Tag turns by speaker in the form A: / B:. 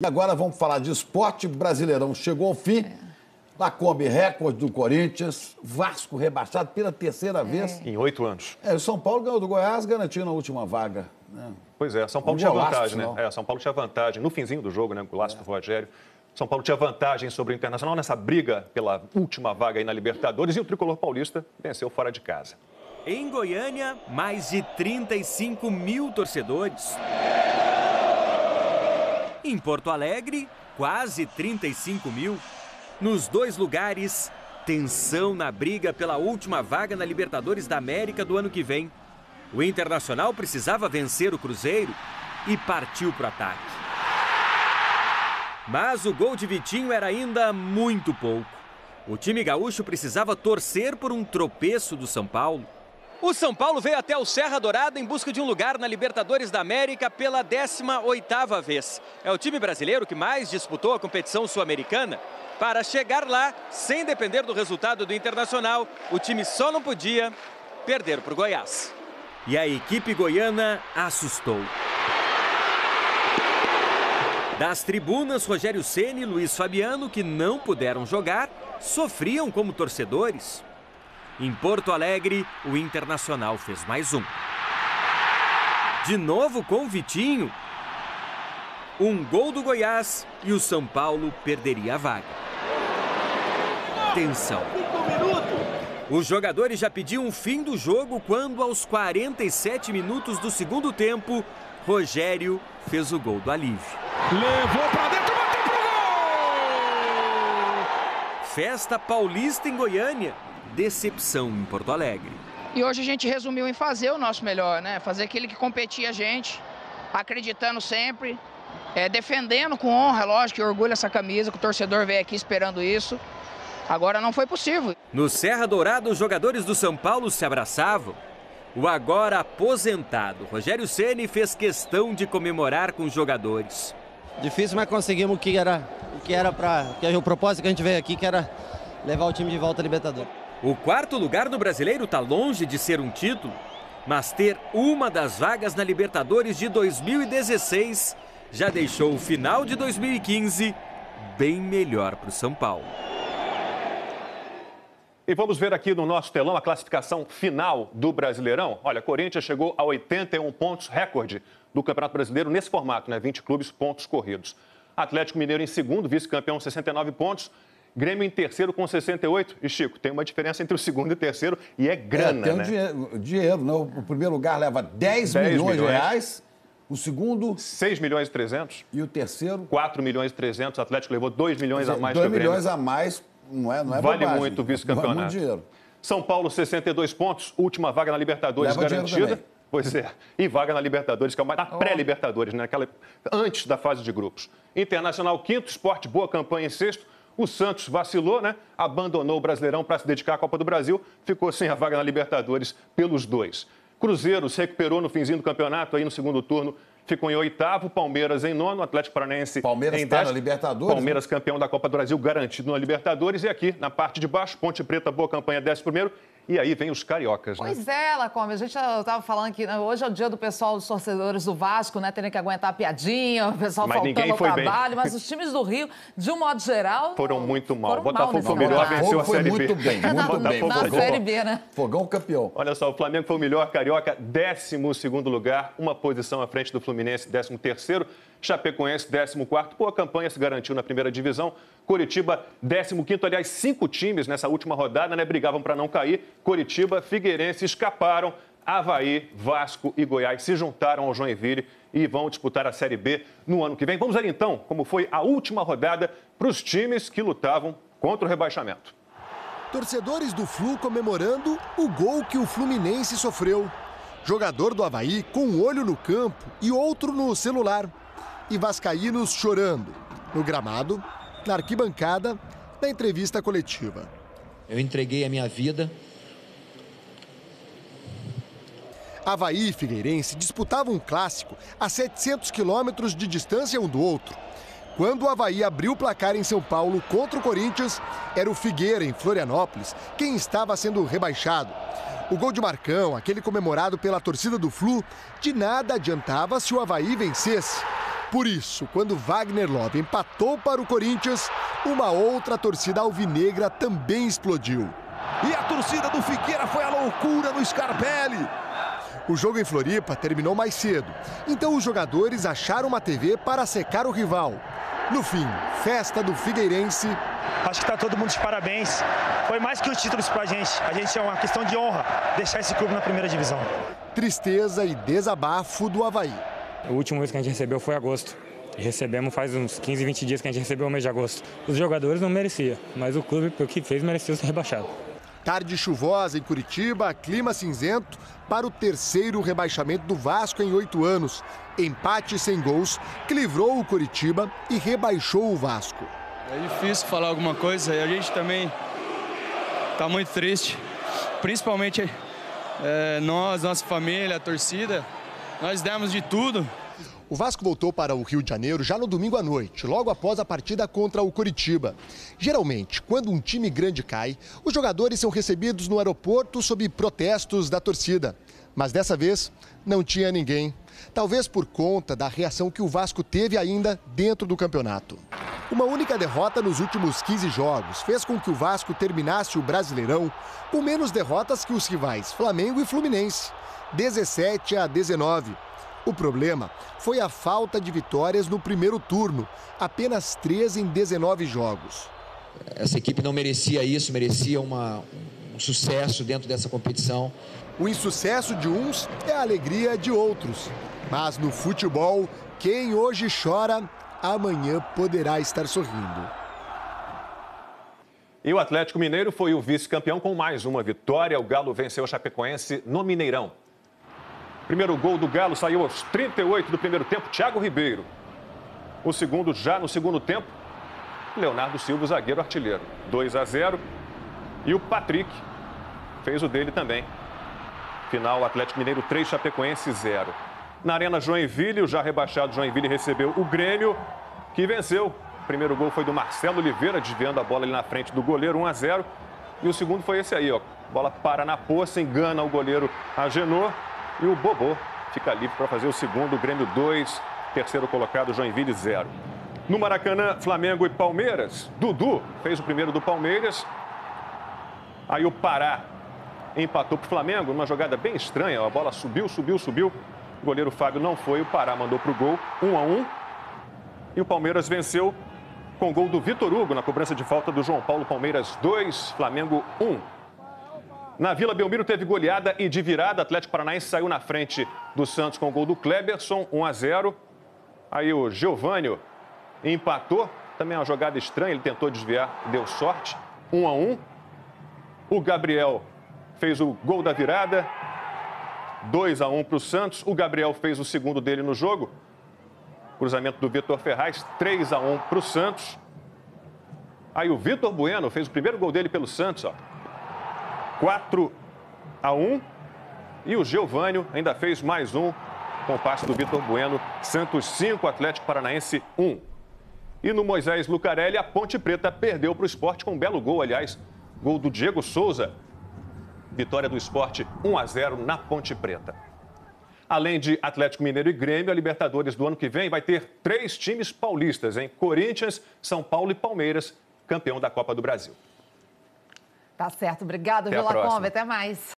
A: E agora vamos falar de esporte. Brasileirão chegou ao fim. Lacombe, recorde do Corinthians. Vasco rebaixado pela terceira vez.
B: Em 8 anos.
A: O São Paulo ganhou do Goiás, garantindo a última vaga. Né?
B: Pois é, São Paulo tinha vantagem, né? São Paulo tinha vantagem. No finzinho do jogo, né? Golaço do Rogério. São Paulo tinha vantagem sobre o Internacional nessa briga pela última vaga aí na Libertadores. E o tricolor paulista venceu fora de casa.
C: Em Goiânia, mais de 35 mil torcedores. Em Porto Alegre, quase 35 mil. Nos dois lugares, tensão na briga pela última vaga na Libertadores da América do ano que vem. O Internacional precisava vencer o Cruzeiro e partiu para o ataque. Mas o gol de Vitinho era ainda muito pouco. O time gaúcho precisava torcer por um tropeço do São Paulo. O São Paulo veio até o Serra Dourada em busca de um lugar na Libertadores da América pela 18ª vez. É o time brasileiro que mais disputou a competição sul-americana. Para chegar lá, sem depender do resultado do Internacional, o time só não podia perder para o Goiás. E a equipe goiana assustou. Das tribunas, Rogério Ceni e Luiz Fabiano, que não puderam jogar, sofriam como torcedores. Em Porto Alegre, o Internacional fez mais um. De novo com Vitinho. Um gol do Goiás e o São Paulo perderia a vaga. Tensão. Os jogadores já pediam o fim do jogo quando, aos 47 minutos do segundo tempo, Rogério fez o gol do alívio.
D: Levou pra dentro, bateu pro gol!
C: Festa paulista em Goiânia. Decepção em Porto Alegre.
E: E hoje a gente resumiu em fazer o nosso melhor, né? Fazer aquilo que competia a gente, acreditando sempre, defendendo com honra, lógico, que orgulho essa camisa, que o torcedor veio aqui esperando isso. Agora não foi possível.
C: No Serra Dourada, os jogadores do São Paulo se abraçavam. O agora aposentado Rogério Ceni fez questão de comemorar com os jogadores.
F: Difícil, mas conseguimos o que era o propósito que a gente veio aqui, que era levar o time de volta à Libertadores.
C: O quarto lugar no Brasileiro está longe de ser um título, mas ter uma das vagas na Libertadores de 2016 já deixou o final de 2015 bem melhor para o São Paulo.
B: E vamos ver aqui no nosso telão a classificação final do Brasileirão. Olha, Corinthians chegou a 81 pontos, recorde do Campeonato Brasileiro nesse formato, né? 20 clubes, pontos corridos. Atlético Mineiro em segundo, vice-campeão, 69 pontos. Grêmio em terceiro com 68. E, Chico, tem uma diferença entre o segundo e o terceiro e é grana,
A: tem
B: né?
A: Dinheiro, né? O primeiro lugar leva 10 milhões de reais. O segundo...
B: 6 milhões e 300.
A: E o terceiro?
B: 4 milhões e 300. O Atlético levou 2 milhões a mais que o
A: 2
B: Grêmio.
A: milhões a mais, não é
B: Vale
A: bobagem.
B: muito o vice-campeonato.
A: Vale muito dinheiro.
B: São Paulo, 62 pontos. Última vaga na Libertadores
A: Leva
B: garantida. Pois é. E vaga na Libertadores, que é na pré-Libertadores, né? Antes da fase de grupos. Internacional, quinto. Sport, boa campanha em sexto. O Santos vacilou, né? Abandonou o Brasileirão para se dedicar à Copa do Brasil. Ficou sem a vaga na Libertadores pelos dois. Cruzeiro se recuperou no finzinho do campeonato, aí no segundo turno. Ficou em oitavo, Palmeiras em nono, Atlético Paranaense
A: Palmeiras
B: em
A: está
B: décimo.
A: na Libertadores.
B: Palmeiras campeão da Copa do Brasil, garantido na Libertadores. E aqui, na parte de baixo, Ponte Preta, boa campanha, 11º. E aí vem os cariocas, né?
G: Pois é, Lacombe, a gente estava falando que hoje é o dia do pessoal, dos torcedores do Vasco, né? Terem que aguentar a piadinha, o pessoal faltando ao trabalho. Mas os times do Rio, de um modo geral...
B: Foram muito mal.
G: O
B: Botafogo foi o melhor, venceu a Série B.
A: Muito bem.
G: Na Série B, né?
A: Fogão campeão.
B: Olha só, o Flamengo foi o melhor carioca, 12º lugar, uma posição à frente do Fluminense, 13º. Chapecoense, 14º. Boa campanha, se garantiu na primeira divisão. Coritiba, 15º. Aliás, 5 times nessa última rodada, né? Brigavam para não cair. Coritiba, Figueirense escaparam. Avaí, Vasco e Goiás se juntaram ao Joinville e vão disputar a Série B no ano que vem. Vamos ver então como foi a última rodada para os times que lutavam contra o rebaixamento.
H: Torcedores do Flu comemorando o gol que o Fluminense sofreu. Jogador do Avaí com um olho no campo e outro no celular. E vascaínos chorando. No gramado, na arquibancada, na entrevista coletiva.
I: Eu entreguei a minha vida.
H: Avaí e Figueirense disputavam um clássico a 700 quilômetros de distância um do outro. Quando o Avaí abriu o placar em São Paulo contra o Corinthians, era o Figueira, em Florianópolis, quem estava sendo rebaixado. O gol de Marcão, aquele comemorado pela torcida do Flu, de nada adiantava se o Avaí vencesse. Por isso, quando Wagner Love empatou para o Corinthians, uma outra torcida alvinegra também explodiu.
D: E a torcida do Figueira foi a loucura no Scarpelli.
H: O jogo em Floripa terminou mais cedo, então os jogadores acharam uma TV para secar o rival. No fim, festa do Figueirense.
J: Acho que está todo mundo de parabéns. Foi mais que um título pra gente. A gente é uma questão de honra deixar esse clube na primeira divisão.
H: Tristeza e desabafo do Avaí.
K: O último mês que a gente recebeu foi agosto. E recebemos faz uns 15, 20 dias que a gente recebeu o mês de agosto. Os jogadores não mereciam, mas o clube, pelo que fez, merecia ser rebaixado.
H: Tarde chuvosa em Curitiba, clima cinzento para o terceiro rebaixamento do Vasco em 8 anos. Empate sem gols que livrou o Curitiba e rebaixou o Vasco.
L: É difícil falar alguma coisa e a gente também está muito triste. Principalmente nós, nossa família, a torcida, nós demos de tudo.
H: O Vasco voltou para o Rio de Janeiro já no domingo à noite, logo após a partida contra o Coritiba. Geralmente, quando um time grande cai, os jogadores são recebidos no aeroporto sob protestos da torcida. Mas dessa vez, não tinha ninguém. Talvez por conta da reação que o Vasco teve ainda dentro do campeonato. Uma única derrota nos últimos 15 jogos fez com que o Vasco terminasse o Brasileirão com menos derrotas que os rivais Flamengo e Fluminense, 17-19. O problema foi a falta de vitórias no primeiro turno, apenas 3 em 19 jogos.
I: Essa equipe não merecia isso, merecia um sucesso dentro dessa competição.
H: O insucesso de uns é a alegria de outros. Mas no futebol, quem hoje chora, amanhã poderá estar sorrindo.
B: E o Atlético Mineiro foi o vice-campeão com mais uma vitória. O Galo venceu o Chapecoense no Mineirão. Primeiro gol do Galo saiu aos 38 do primeiro tempo, Thiago Ribeiro. O segundo já no segundo tempo, Leonardo Silva, zagueiro artilheiro. 2-0. E o Patrick fez o dele também. Final, Atlético Mineiro 3, Chapecoense 0. Na Arena Joinville, o já rebaixado Joinville recebeu o Grêmio, que venceu. O primeiro gol foi do Marcelo Oliveira, desviando a bola ali na frente do goleiro, 1-0. E o segundo foi esse aí, ó. Bola para na poça, engana o goleiro Agenor. E o Bobô fica livre para fazer o segundo, o Grêmio 2, terceiro colocado, Joinville 0. No Maracanã, Flamengo e Palmeiras, Dudu fez o primeiro do Palmeiras. Aí o Pará empatou para o Flamengo, numa jogada bem estranha, a bola subiu. O goleiro Fábio não foi, o Pará mandou para o gol, 1-1. E o Palmeiras venceu com gol do Vitor Hugo na cobrança de falta do João Paulo. Palmeiras 2, Flamengo 1. Na Vila Belmiro teve goleada e de virada. Atlético Paranaense saiu na frente do Santos com o gol do Kleberson, 1-0. Aí o Giovânio empatou. Também é uma jogada estranha, ele tentou desviar, deu sorte, 1-1. O Gabriel fez o gol da virada, 2-1 para o Santos. O Gabriel fez o segundo dele no jogo. Cruzamento do Vitor Ferraz, 3-1 para o Santos. Aí o Vitor Bueno fez o primeiro gol dele pelo Santos, ó. 4-1. E o Giovânio ainda fez mais um com o passe do Vitor Bueno. Santos 5, Atlético Paranaense 1. E no Moisés Lucarelli, a Ponte Preta perdeu para o Sport com um belo gol, aliás. Gol do Diego Souza. Vitória do Sport 1-0 na Ponte Preta. Além de Atlético Mineiro e Grêmio, a Libertadores do ano que vem vai ter 3 times paulistas, hein? Corinthians, São Paulo e Palmeiras, campeão da Copa do Brasil.
G: Tá certo. Obrigado,
B: Até a
G: Vila
B: próxima.
G: Combe. Até mais.